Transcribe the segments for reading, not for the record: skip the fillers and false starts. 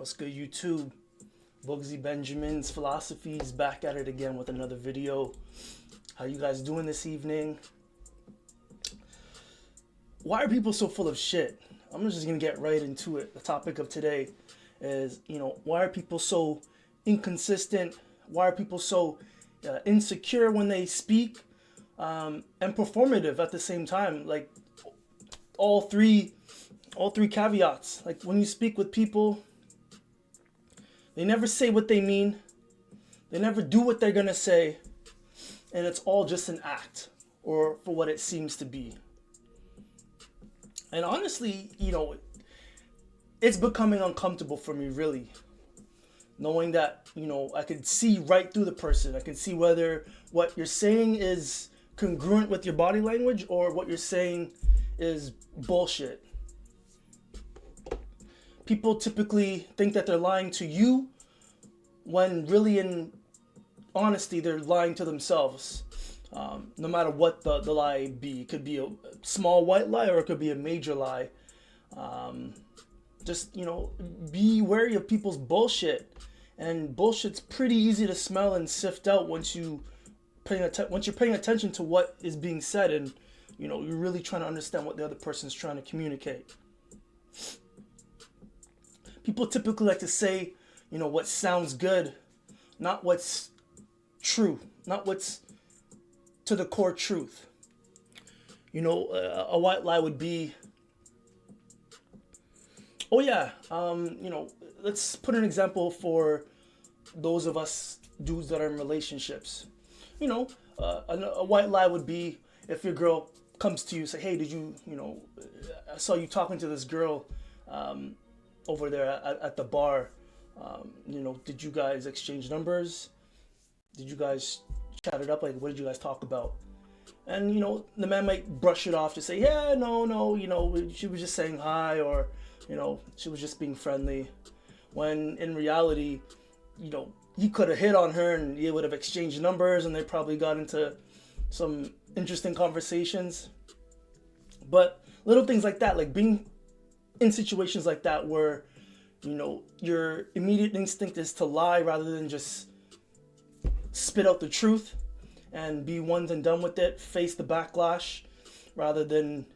What's good, YouTube? Bugsy Benjamin's Philosophies back at it again with another video. How you guys doing this evening? Why are people so full of shit? I'm just gonna get right into it. The topic of today is, why are people so inconsistent? Why are people so insecure when they speak and performative at the same time? Like all three caveats. Like when you speak with people, they never say what they mean. They never do what they're gonna say, and it's all just an act, or for what it seems to be. And honestly, it's becoming uncomfortable for me, really, knowing that, I can see right through the person. I can see whether what you're saying is congruent with your body language or what you're saying is bullshit. People typically think that they're lying to you when really, in honesty, they're lying to themselves. No matter what the lie be. It could be a small white lie or it could be a major lie. Just, be wary of people's bullshit. And bullshit's pretty easy to smell and sift out once you're paying attention to what is being said, and you're really trying to understand what the other person's trying to communicate. People typically like to say, what sounds good, not what's true, not what's to the core truth. A white lie would be, oh yeah, let's put an example for those of us dudes that are in relationships. A white lie would be if your girl comes to you, say, hey, did you, I saw you talking to this girl over there at the bar. Did you guys exchange numbers? Did you guys chat it up? Like, what did you guys talk about? And, the man might brush it off to say, yeah, no, she was just saying hi, or, she was just being friendly. When in reality, he could have hit on her and he would have exchanged numbers and they probably got into some interesting conversations. But little things like that, like being in situations like that where, your immediate instinct is to lie rather than just spit out the truth and be one and done with it, face the backlash rather than,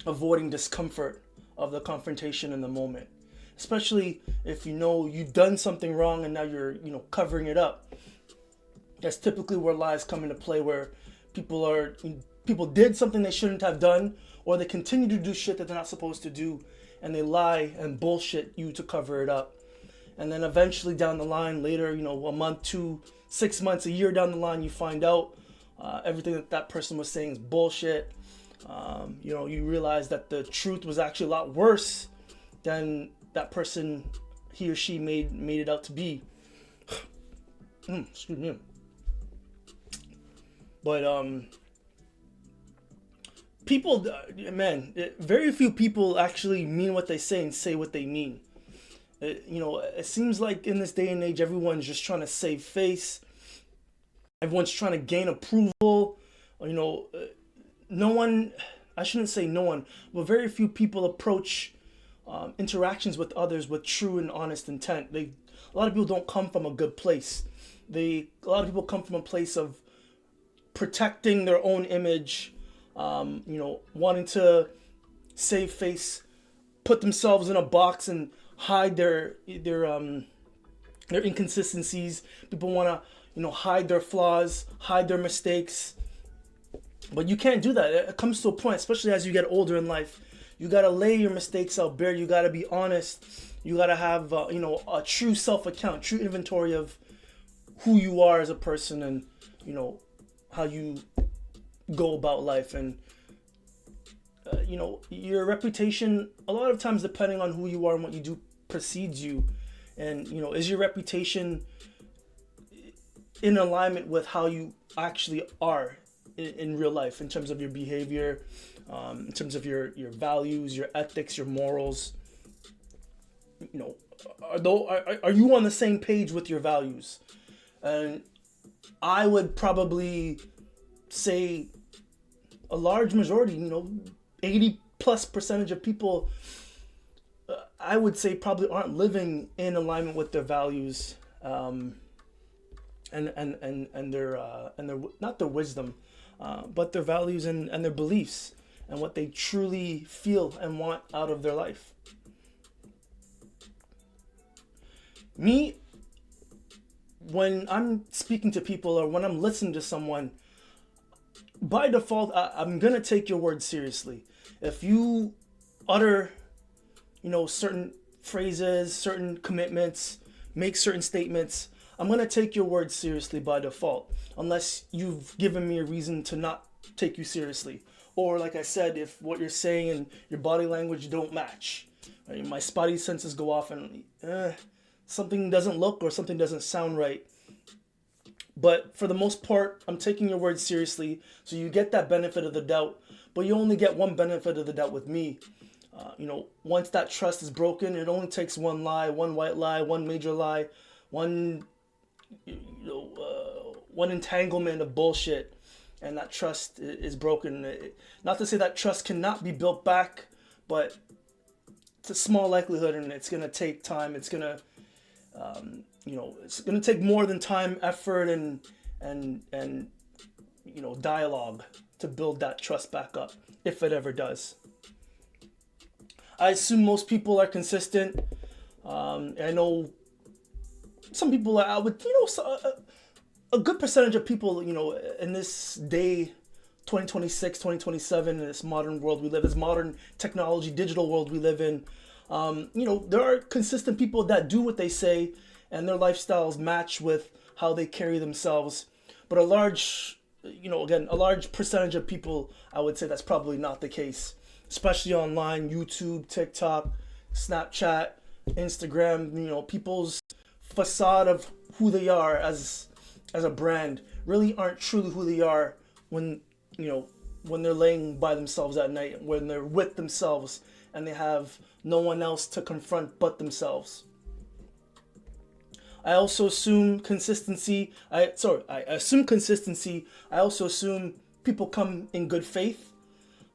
avoiding discomfort of the confrontation in the moment. Especially if you've done something wrong and now you're, covering it up. That's typically where lies come into play, where people did something they shouldn't have done, or they continue to do shit that they're not supposed to do, and they lie and bullshit you to cover it up. And then eventually down the line, later, a month, 2, 6 months, a year down the line, you find out everything that person was saying is bullshit. You realize that the truth was actually a lot worse than that person, he or she made it out to be. Excuse me. But people, very few people actually mean what they say and say what they mean. It seems like in this day and age, everyone's just trying to save face. Everyone's trying to gain approval. No one, I shouldn't say no one, but very few people approach interactions with others with true and honest intent. A lot of people don't come from a good place. A lot of people come from a place of protecting their own image, wanting to save face, put themselves in a box and hide their inconsistencies. People want to, hide their flaws, hide their mistakes. But you can't do that. It comes to a point, especially as you get older in life, you got to lay your mistakes out bare. You got to be honest. You got to have, a true self-account, true inventory of who you are as a person and, how you go about life. And, your reputation, a lot of times, depending on who you are and what you do, precedes you. And, is your reputation in alignment with how you actually are in real life, in terms of your behavior, in terms of your values, your ethics, your morals? Are you on the same page with your values? And I would probably say a large majority, 80+ percentage of people I would say probably aren't living in alignment with their values, and their not their wisdom, but their values and their beliefs and what they truly feel and want out of their life. Me, when I'm speaking to people or when I'm listening to someone, by default, I'm gonna take your words seriously. If you utter, certain phrases, certain commitments, make certain statements, I'm gonna take your words seriously by default, unless you've given me a reason to not take you seriously. Or, like I said, if what you're saying and your body language don't match, right? My spotty senses go off and something doesn't look or something doesn't sound right. But for the most part, I'm taking your words seriously, so you get that benefit of the doubt. But you only get one benefit of the doubt with me. Once that trust is broken, it only takes one lie, one white lie, one major lie, one one entanglement of bullshit, and that trust is broken. Not to say that trust cannot be built back, but it's a small likelihood, and it's gonna take time. It's gonna it's gonna take more than time, effort, and dialogue to build that trust back up, if it ever does. I assume most people are consistent. I know some people I would, a good percentage of people, in this day, 2026, 2027, in this modern world we live, this modern technology, digital world we live in, there are consistent people that do what they say and their lifestyles match with how they carry themselves. But a large percentage of people, I would say that's probably not the case, especially online, YouTube, TikTok, Snapchat, Instagram. People's facade of who they are as a brand really aren't truly who they are when they're laying by themselves at night, when they're with themselves and they have no one else to confront but themselves. I also assume consistency. I assume consistency. I also assume people come in good faith.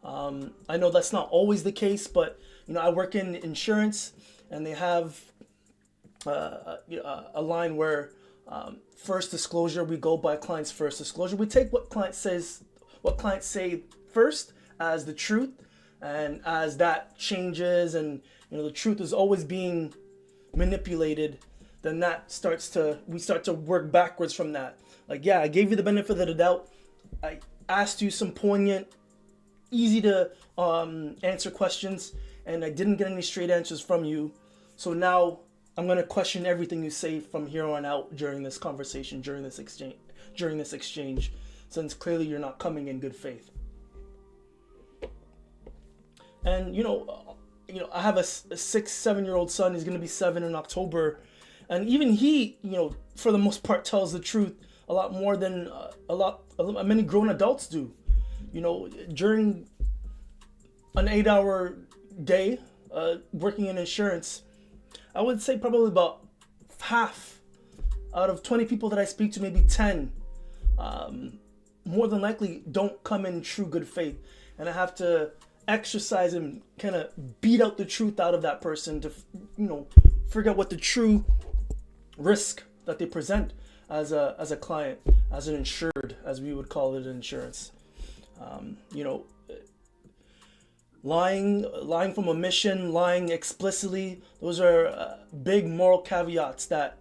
I know that's not always the case, but I work in insurance, and they have a line where first disclosure, we go by client's first disclosure. We take what clients say first as the truth, and as that changes and the truth is always being manipulated, then we start to work backwards from that. Like, yeah, I gave you the benefit of the doubt. I asked you some poignant, easy to answer questions, and I didn't get any straight answers from you. So now I'm going to question everything you say from here on out during this conversation, during this exchange, since clearly you're not coming in good faith. And I have a 6-7-year-old son. He's going to be 7 in October, and even he, for the most part, tells the truth a lot more than many grown adults do. During an 8-hour day working in insurance, I would say probably about half out of 20 people that I speak to, maybe 10, more than likely don't come in true good faith. And I have to exercise and kind of beat out the truth out of that person to, figure out what the true risk that they present as a client, as an insured, as we would call it in insurance. Lying from omission, lying explicitly, those are big moral caveats that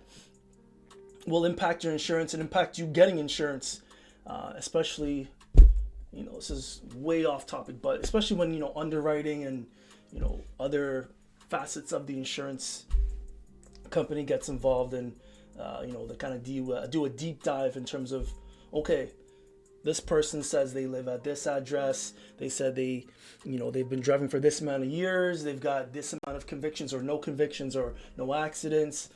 will impact your insurance and impact you getting insurance, especially, this is way off topic, but especially when, underwriting and, other facets of the insurance company gets involved, and, they kind of do a deep dive in terms of, okay, this person says they live at this address. They said they've been driving for this amount of years. They've got this amount of convictions or no accidents.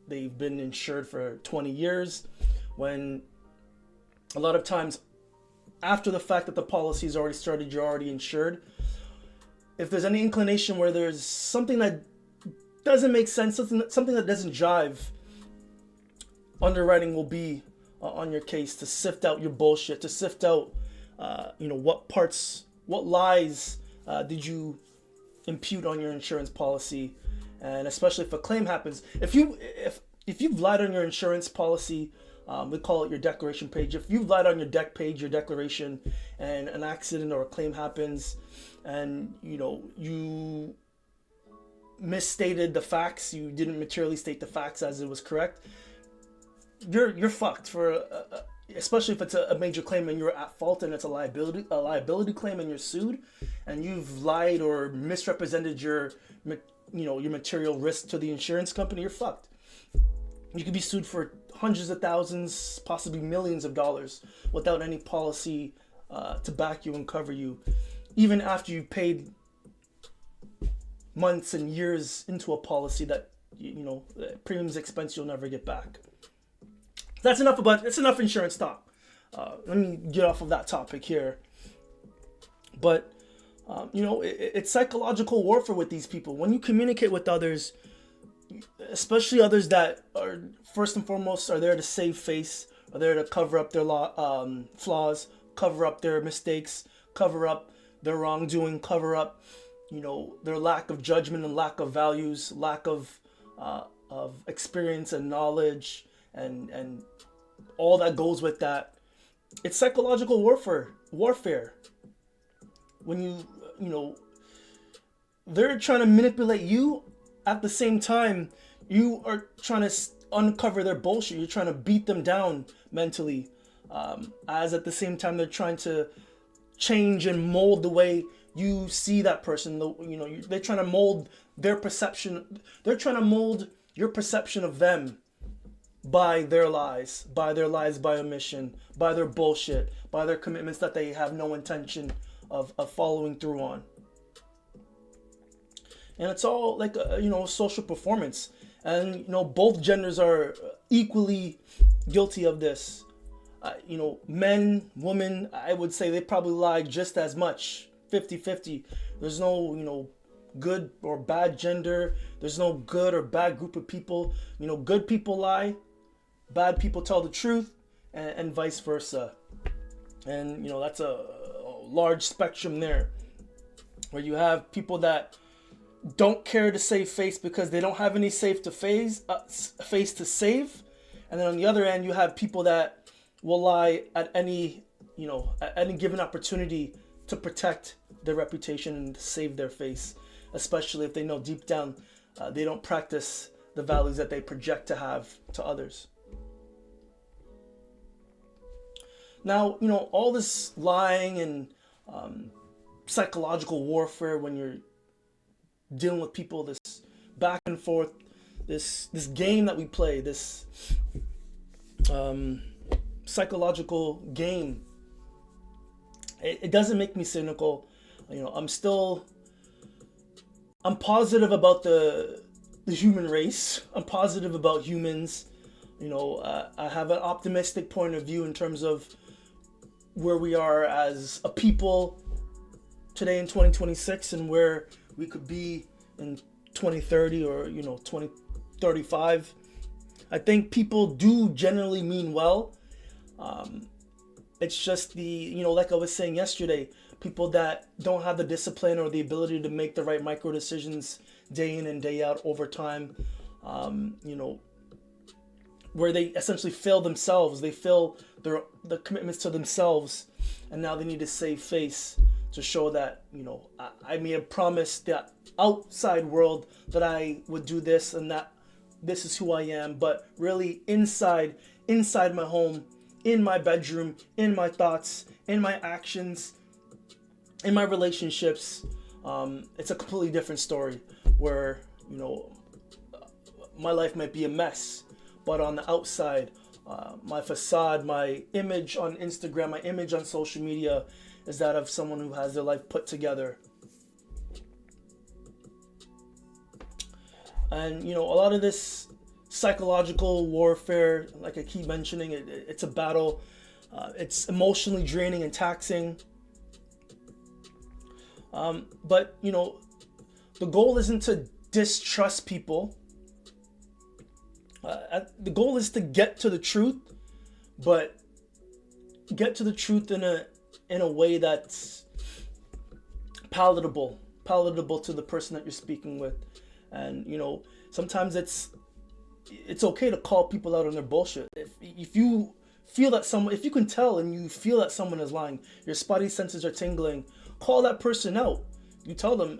They've been insured for 20 years. When a lot of times after the fact that the policy's already started, you're already insured. If there's any inclination where there's something that doesn't make sense, something that doesn't jive, underwriting will be on your case to sift out your bullshit, to sift out, what lies did you impute on your insurance policy, and especially if a claim happens. If you've lied on your insurance policy, we call it your declaration page. If you've lied on your deck page, your declaration, and an accident or a claim happens, and you misstated the facts, you didn't materially state the facts as it was correct, you're fucked for. Especially if it's a major claim and you're at fault and it's a liability claim and you're sued, and you've lied or misrepresented your material risk to the insurance company, you're fucked. You could be sued for hundreds of thousands, possibly millions of dollars without any policy to back you and cover you, even after you paid months and years into a policy that premiums expense you'll never get back. That's enough insurance talk. Let me get off of that topic here. But it's psychological warfare with these people. When you communicate with others, especially others that are first and foremost are there to save face, are there to cover up their flaws, cover up their mistakes, cover up their wrongdoing, cover up their lack of judgment and lack of values, lack of experience and knowledge, and all that goes with that. It's psychological warfare. When they're trying to manipulate you, at the same time you are trying to uncover their bullshit. You're trying to beat them down mentally, as at the same time they're trying to change and mold the way you see that person. They're trying to mold their perception. They're trying to mold your perception of them by their lies, by omission, by their bullshit, by their commitments that they have no intention of following through on. And it's all like a social performance. And both genders are equally guilty of this. Men, women, I would say they probably lie just as much, 50-50. There's no good or bad gender. There's no good or bad group of people. Good people lie, bad people tell the truth, and vice versa. And that's a large spectrum there, where you have people that don't care to save face because they don't have any face to save, and then on the other end you have people that will lie at any given opportunity to protect their reputation and save their face, especially if they know deep down they don't practice the values that they project to have to others. Now, all this lying and psychological warfare, when you're dealing with people, this back and forth, this game that we play, this psychological game, it doesn't make me cynical. I'm positive about the human race. I'm positive about humans. I have an optimistic point of view in terms of where we are as a people today in 2026 and where we could be in 2030 or 2035. I think people do generally mean well. It's just like I was saying yesterday, people that don't have the discipline or the ability to make the right micro decisions day in and day out over time, where they essentially fail themselves. They fail the commitments to themselves, and now they need to save face to show that I may have promised the outside world that I would do this and that this is who I am, but really inside my home, in my bedroom, in my thoughts, in my actions, in my relationships, it's a completely different story, where my life might be a mess, but on the outside, my facade, my image on Instagram, my image on social media is that of someone who has their life put together. And a lot of this psychological warfare, like I keep mentioning, it's a battle. It's emotionally draining and taxing. But the goal isn't to distrust people. The goal is to get to the truth, but get to the truth in a way that's palatable palatable to the person that you're speaking with. And sometimes it's okay to call people out on their bullshit. If you feel that someone, if you can tell and you feel that someone is lying, your spidey senses are tingling, call that person out. You tell them,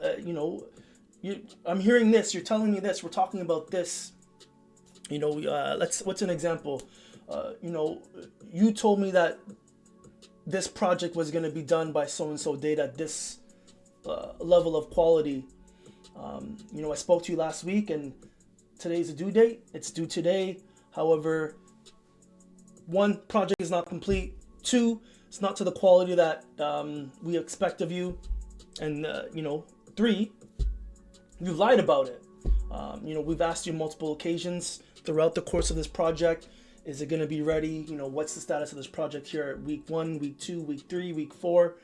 I'm hearing this, you're telling me this, we're talking about this. What's an example? You told me that this project was going to be done by so-and-so date at this level of quality. I spoke to you last week and today's the due date. It's due today. However, 1, project is not complete. 2, it's not to the quality that we expect of you. And, 3, you lied about it. We've asked you multiple occasions throughout the course of this project, is it going to be ready? What's the status of this project here at week 1, week 2, week 3, week 4?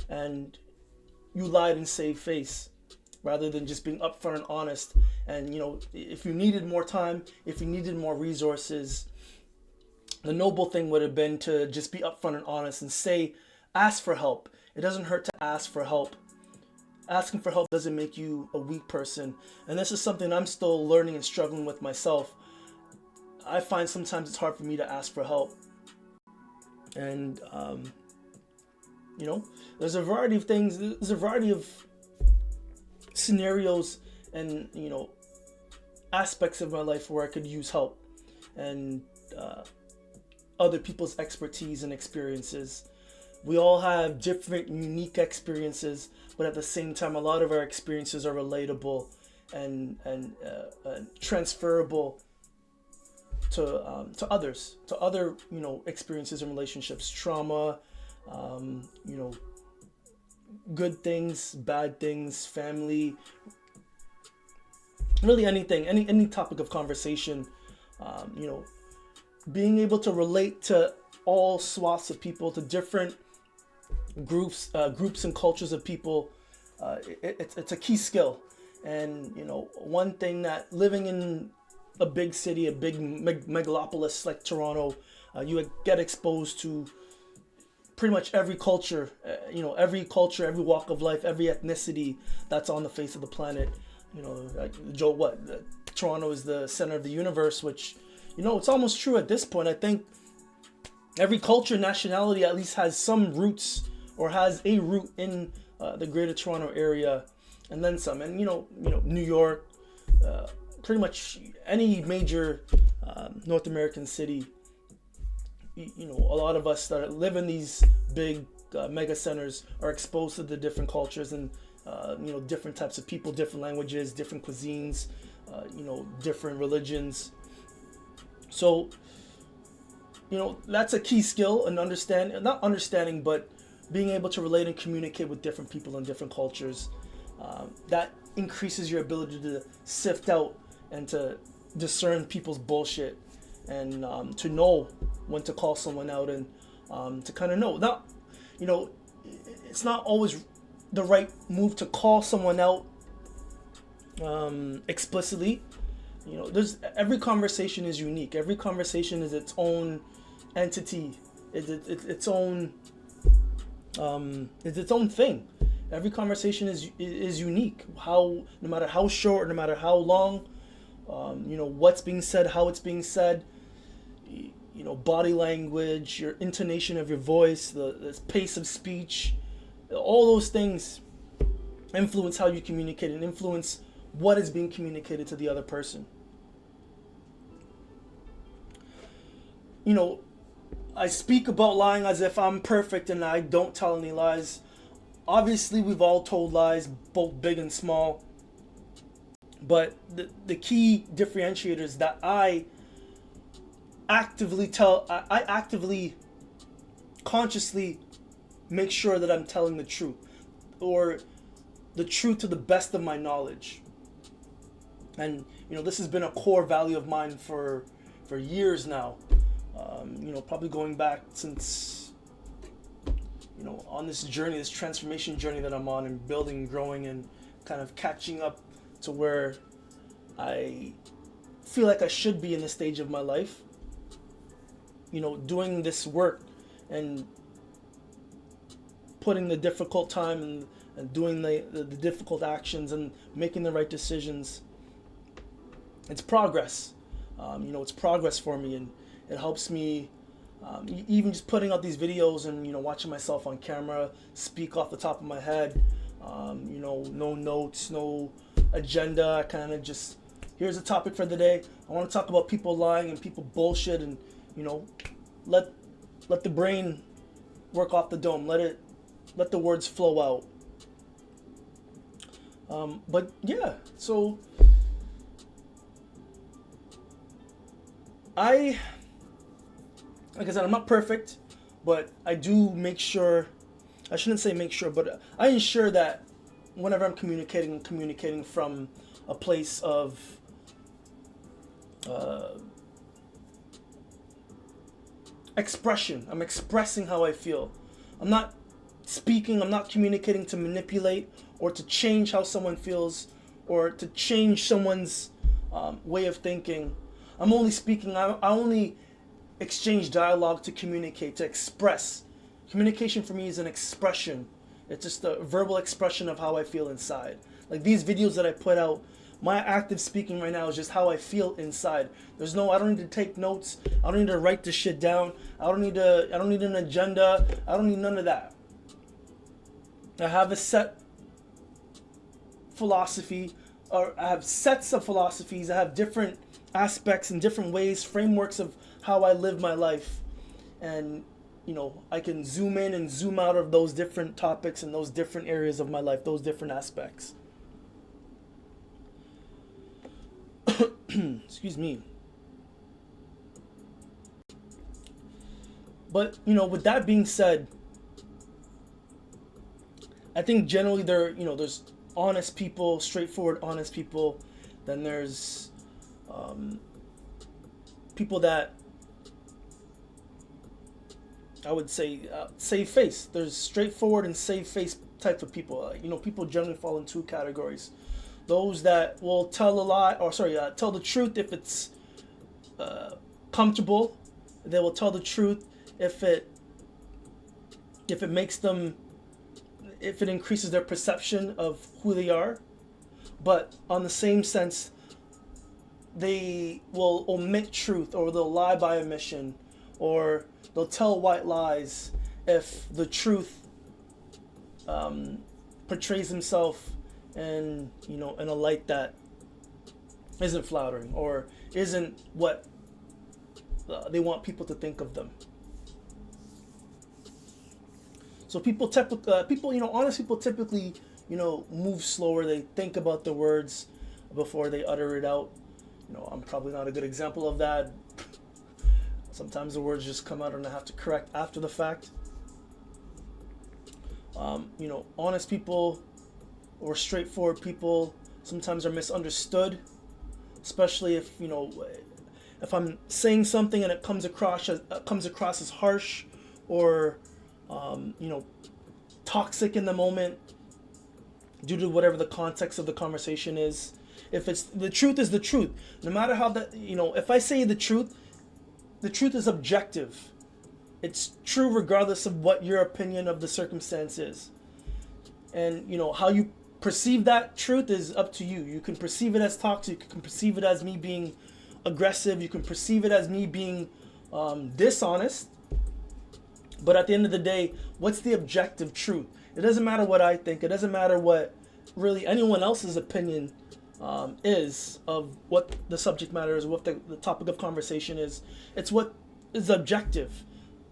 And you lied and saved face rather than just being upfront and honest. And, if you needed more time, if you needed more resources, the noble thing would have been to just be upfront and honest and ask for help. It doesn't hurt to ask for help. Asking for help doesn't make you a weak person. And this is something I'm still learning and struggling with myself. I find sometimes it's hard for me to ask for help. And, there's a variety of things. There's a variety of scenarios and, aspects of my life where I could use help. And other people's expertise and experiences. We all have different, unique experiences, but at the same time, a lot of our experiences are relatable and transferable to others, to other experiences and relationships, trauma, good things, bad things, family, really anything, any topic of conversation, being able to relate to all swaths of people, to different groups and cultures of people, it's a key skill. And one thing that living in a big city, a big megalopolis like Toronto, you get exposed to pretty much every culture, every walk of life, every ethnicity that's on the face of the planet. Toronto is the center of the universe, which, it's almost true at this point. I think every culture, nationality at least has some roots or has a root in the greater Toronto area, and then some. And New York, pretty much any major North American city. A lot of us that live in these big mega centers are exposed to the different cultures and different types of people, different languages, different cuisines, different religions. So that's a key skill, and not understanding, but being able to relate and communicate with different people in different cultures. That increases your ability to sift out and to discern people's bullshit, and to know when to call someone out, and to kind of know. It's not always the right move to call someone out explicitly. Every conversation is unique. Every conversation is its own entity. It's its own thing. Every conversation is unique. No matter how short, no matter how long, what's being said, how it's being said, body language, your intonation of your voice, the pace of speech, all those things influence how you communicate and influence what is being communicated to the other person. I speak about lying as if I'm perfect and I don't tell any lies. Obviously, we've all told lies, both big and small. But the key differentiator is that I actively consciously make sure that I'm telling the truth, or the truth to the best of my knowledge. And this has been a core value of mine for years now. Probably going back since on this journey, this transformation journey that I'm on, and building and growing and kind of catching up to where I feel like I should be in this stage of my life. Doing this work and putting the difficult time and doing the difficult actions and making the right decisions. It's progress. It's progress for me, and it helps me. Even just putting out these videos and watching myself on camera speak off the top of my head. No notes, no agenda. I kind of just, here's a topic for the day. I want to talk about people lying and people bullshit, and let the brain work off the dome. Let the words flow out. But yeah, so like I said, I'm not perfect, but I do make sure, I shouldn't say make sure, but I ensure that whenever I'm communicating from a place of expression. I'm expressing how I feel. I'm not communicating to manipulate or to change how someone feels or to change someone's way of thinking. I'm only speaking, I only exchange dialogue to communicate, to express. Communication for me is an expression. It's just a verbal expression of how I feel inside. Like these videos that I put out, my active speaking right now is just how I feel inside. I don't need to take notes. I don't need to write this shit down. I don't need an agenda. I don't need none of that. I have a set philosophy, or I have sets of philosophies. I have different aspects and different ways, frameworks of how I live my life. And I can zoom in and zoom out of those different topics and those different areas of my life, those different aspects. Excuse me. But, with that being said, I think generally there's honest people, straightforward, honest people. Then there's people that I would say save face. There's straightforward and save face type of people. People generally fall in two categories. Those that will tell a lie, tell the truth if it's comfortable. They will tell the truth if it makes them, if it increases their perception of who they are. But on the same sense, they will omit truth, or they'll lie by omission, or they'll tell white lies if the truth portrays himself in a light that isn't flattering or isn't what they want people to think of them. So honest people typically, move slower. They think about the words before they utter it out. I'm probably not a good example of that. Sometimes the words just come out and I have to correct after the fact. Honest people or straightforward people sometimes are misunderstood, especially if I'm saying something and it comes across as harsh or toxic in the moment due to whatever the context of the conversation is. If it's the truth is the truth, no matter how if I say the truth is objective. It's true regardless of what your opinion of the circumstance is. And how you perceive that truth is up to you. You can perceive it as toxic, you can perceive it as me being aggressive, you can perceive it as me being dishonest. But at the end of the day, what's the objective truth? It doesn't matter what I think. It doesn't matter what really anyone else's opinion is of what the subject matter is, what the topic of conversation is. It's what is objective.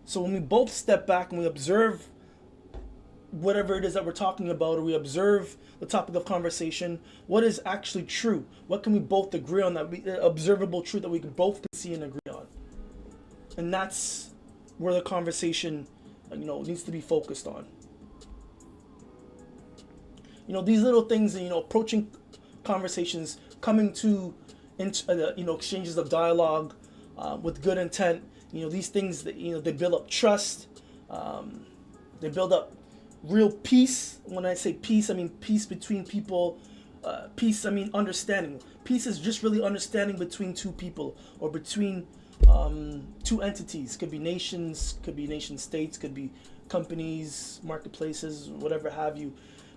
So when we both step back and we observe whatever it is that we're talking about, or we observe the topic of conversation, what is actually true? What can we both agree on, observable truth that we can both see and agree on? And that's where the conversation, needs to be focused on. These little things, approaching conversations, coming to exchanges of dialogue with good intent. These things that they build up trust. They build up real peace. When I say peace, I mean peace between people. Peace, I mean understanding. Peace is just really understanding between two people or between two entities. Could be nations, could be nation states, could be companies, marketplaces, whatever have you.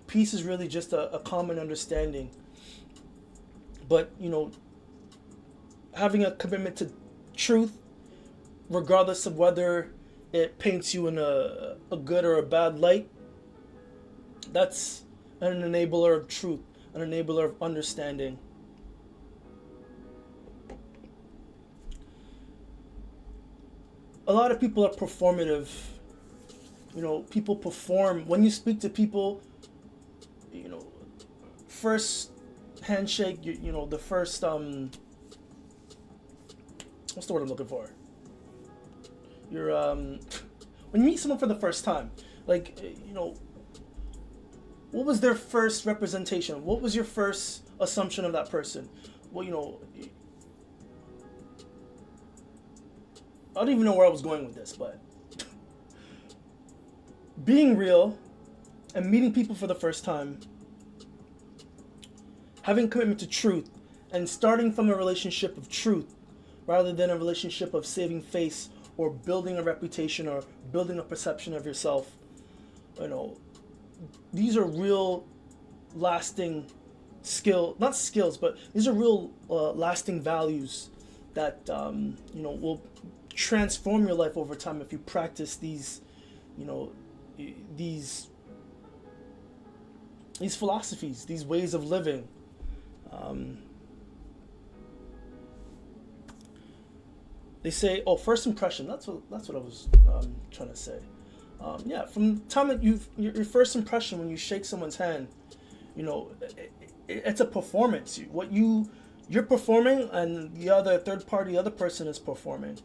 peace is really just a common understanding. But, having a commitment to truth, regardless of whether it paints you in a good or a bad light, that's an enabler of truth, an enabler of understanding. A lot of people are performative. People perform. When you speak to people, first handshake, the first, what's the word I'm looking for? You're, when you meet someone for the first time, like, what was their first representation? What was your first assumption of that person? Well, I don't even know where I was going with this, but being real and meeting people for the first time, having commitment to truth, and starting from a relationship of truth rather than a relationship of saving face or building a reputation or building a perception of yourself. These are real lasting not skills, but these are real lasting values that will transform your life over time if you practice these philosophies, these ways of living. They say, first impression. That's what I was trying to say. From the time that your first impression when you shake someone's hand, it's a performance. You're performing, and the other person is performing.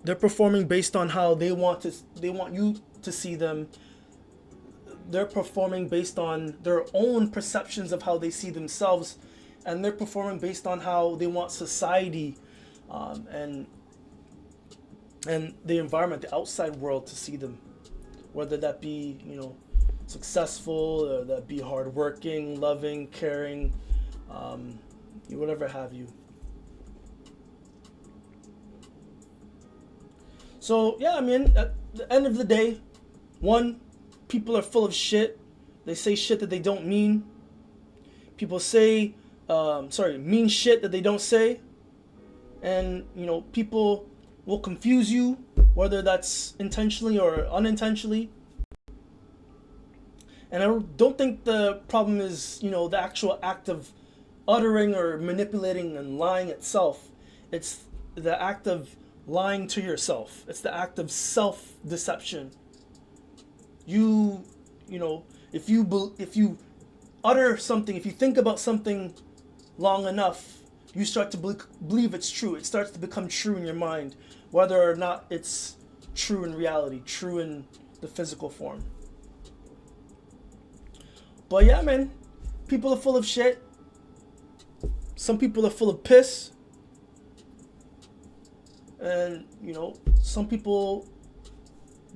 They're performing based on how they want you to see them. They're performing based on their own perceptions of how they see themselves, and they're performing based on how they want society and the environment, the outside world, to see them, whether that be successful, or that be hardworking, loving, caring, whatever have you. So at the end of the day, people are full of shit. They say shit that they don't mean. People say, mean shit that they don't say. And, people will confuse you, whether that's intentionally or unintentionally. And I don't think the problem is, the actual act of uttering or manipulating and lying itself. It's the act of lying to yourself. It's the act of self-deception. If you utter something, if you think about something long enough, you start to believe it's true. It starts to become true in your mind, whether or not it's true in reality, true in the physical form. But people are full of shit. Some people are full of piss. And, some people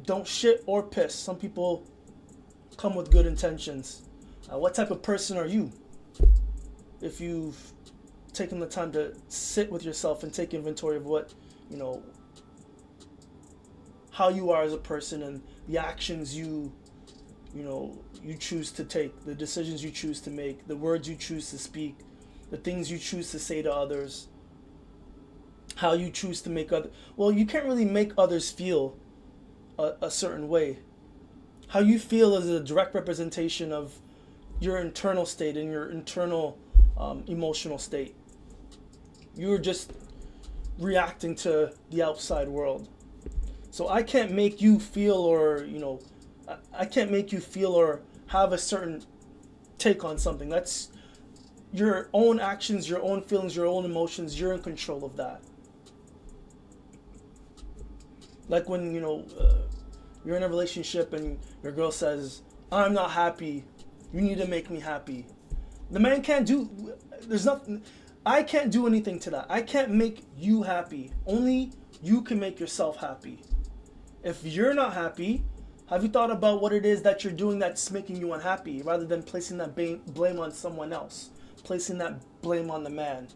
don't shit or piss. Some people come with good intentions. What type of person are you? If you've taken the time to sit with yourself and take inventory of what, how you are as a person, and the actions you choose to take, the decisions you choose to make, the words you choose to speak, the things you choose to say to others, how you choose to make you can't really make others feel a certain way. How you feel is a direct representation of your internal state and your internal emotional state. You're just reacting to the outside world. So I can't make you feel or have a certain take on something. That's your own actions, your own feelings, your own emotions. You're in control of that. Like when, you're in a relationship and your girl says, "I'm not happy. You need to make me happy." The man can't do, I can't do anything to that. I can't make you happy. Only you can make yourself happy. If you're not happy, have you thought about what it is that you're doing that's making you unhappy, rather than placing that blame on someone else, placing that blame on the man?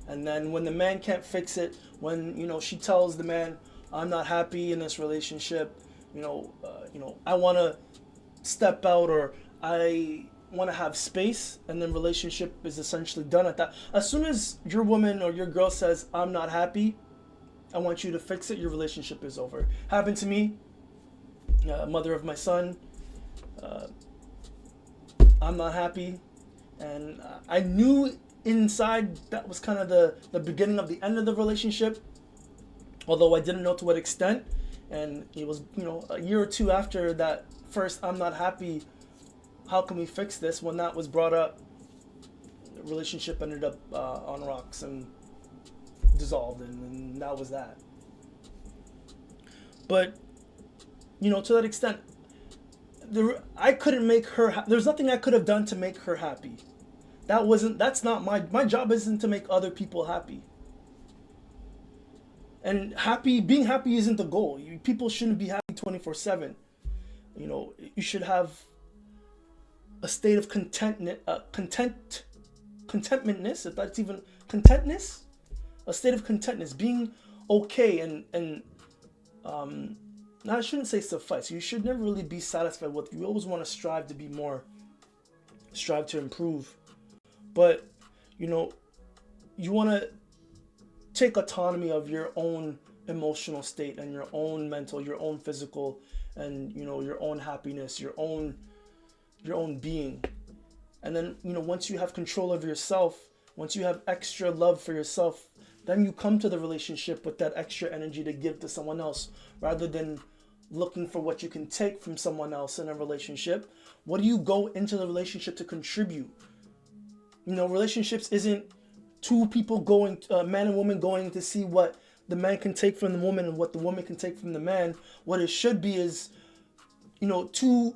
And then when the man can't fix it, when, she tells the man, "I'm not happy in this relationship, I want to step out, or I want to have space, and then relationship is essentially done at that. As soon as your woman or your girl says, I'm not happy, I want you to fix it, your relationship is over. Happened to me, mother of my son. I'm not happy, and I knew inside that was kind of the beginning of the end of the relationship, although I didn't know to what extent. And it was, a year or two after that first I'm not happy, how can we fix this, when that was brought up, the relationship ended up on rocks and dissolved, and that was that. But to that extent, I couldn't make her there's nothing I could have done to make her happy. That's not my job. Isn't to make other people happy. And being happy isn't the goal. People shouldn't be happy 24/7. You should have a state of contentmentness, if that's even contentness, a state of contentness, being okay, and I shouldn't say suffice. You should never really be satisfied with. You always want to strive to be more, strive to improve, but you want to take autonomy of your own emotional state and your own mental, your own physical, and your own happiness, your own being. And then once you have control of yourself, once you have extra love for yourself, then you come to the relationship with that extra energy to give to someone else, rather than looking for what you can take from someone else in a relationship. What do you go into the relationship to contribute? Relationships isn't two people going, man and woman, going to see what the man can take from the woman and what the woman can take from the man. What it should be is, two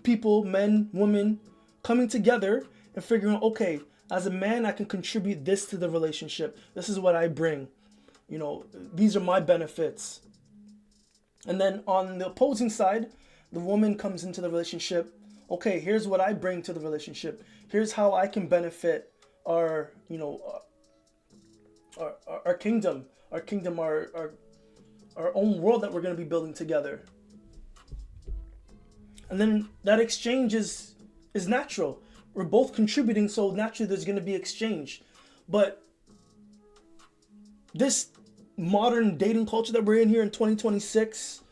people, men, women, coming together and figuring out, okay, as a man, I can contribute this to the relationship. This is what I bring. These are my benefits. And then on the opposing side, the woman comes into the relationship. Okay, here's what I bring to the relationship. Here's how I can benefit our kingdom, our own world that we're going to be building together. And then that exchange is natural. We're both contributing, so naturally there's going to be exchange. But this modern dating culture that we're in here in 2026,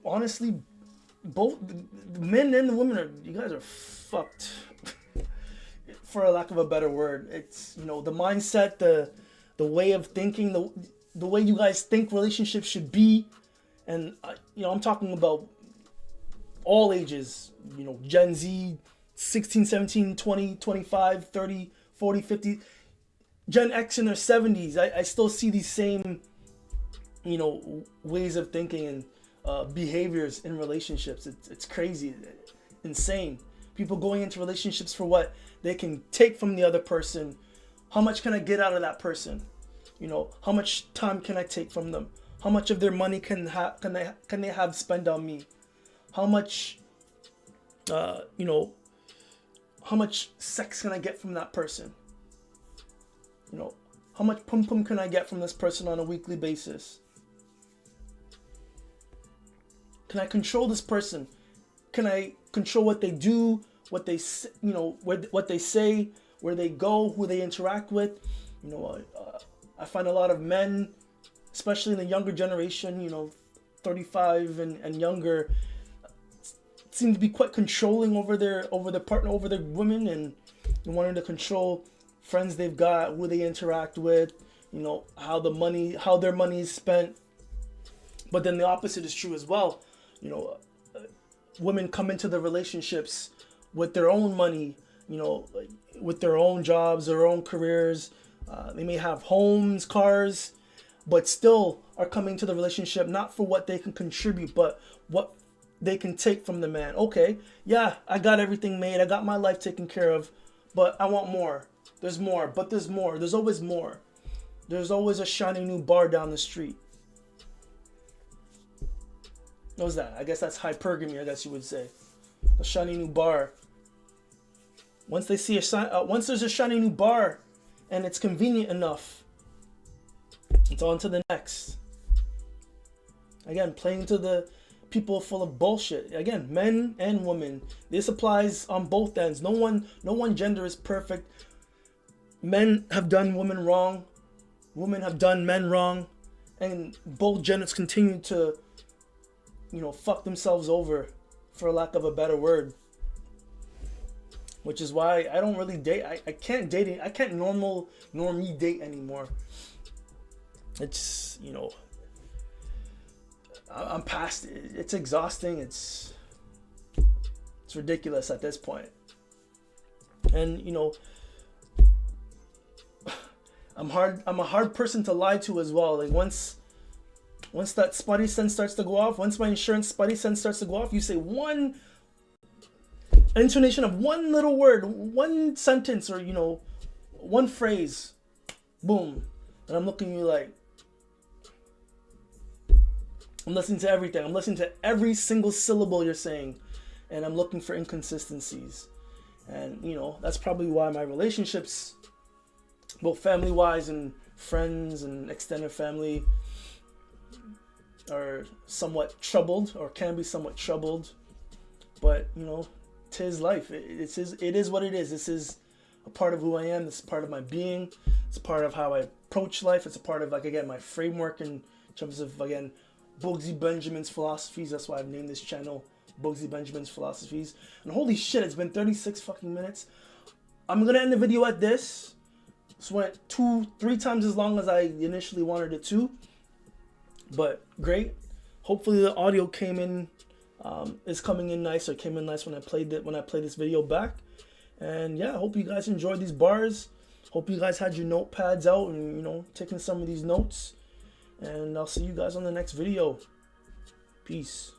honestly, both the men and the women you guys are fucked. For a lack of a better word. It's the mindset, the way of thinking, the way you guys think relationships should be. And I'm talking about all ages, Gen Z, 16, 17, 20, 25, 30, 40, 50, Gen X in their 70s. I still see these same ways of thinking and behaviors in relationships. It's crazy, insane. People going into relationships for what they can take from the other person. How much can I get out of that person? How much time can I take from them? How much of their money can they have spent on me? How much how much sex can I get from that person? How much pum pum can I get from this person on a weekly basis? Can I control this person? Can I control what they do, what they what they say, where they go, who they interact with? I find a lot of men, especially in the younger generation, 35 and younger, seem to be quite controlling over their partner, over their women, and wanting to control friends they've got, who they interact with, how their money is spent. But then the opposite is true as well. Women come into the relationships with their own money, with their own jobs, their own careers. They may have homes, cars, but still are coming to the relationship not for what they can contribute, but what they can take from the man. Okay, yeah, I got everything made. I got my life taken care of, but I want more. There's more, but there's more. There's always more. There's always a shiny new bar down the street. What was that? I guess that's hypergamy, I guess you would say. A shiny new bar. Once they see once there's a shiny new bar and it's convenient enough, it's on to the next. Again, playing to people full of bullshit. Again, men and women. This applies on both ends. No one gender is perfect. Men have done women wrong. Women have done men wrong. And both genders continue to, fuck themselves over, for lack of a better word. Which is why I don't really date. I can't date it. I can't normie date anymore. It's, I'm past it. It's exhausting. It's ridiculous at this point. And, I'm a hard person to lie to as well. Like once that spidey sense starts to go off, once my insurance spidey sense starts to go off, you say one intonation of one little word, one sentence, or one phrase, boom, and I'm looking at you like, I'm listening to everything. I'm listening to every single syllable you're saying, and I'm looking for inconsistencies. And that's probably why my relationships, both family-wise and friends and extended family, are somewhat troubled, or can be somewhat troubled. But 'tis life. It is what it is. This is a part of who I am. This is part of my being. It's part of how I approach life. It's a part of, my framework in terms of, Bugsy Benjamin's philosophies. That's why I've named this channel Bugsy Benjamin's philosophies. And holy shit, it's been 36 fucking minutes. I'm gonna end the video at this. This went 2-3 times as long as I initially wanted it to. But great. Hopefully the audio came in, is coming in nice, or came in nice when I played this video back. And yeah, I hope you guys enjoyed these bars. Hope you guys had your notepads out and taking some of these notes. And I'll see you guys on the next video. Peace.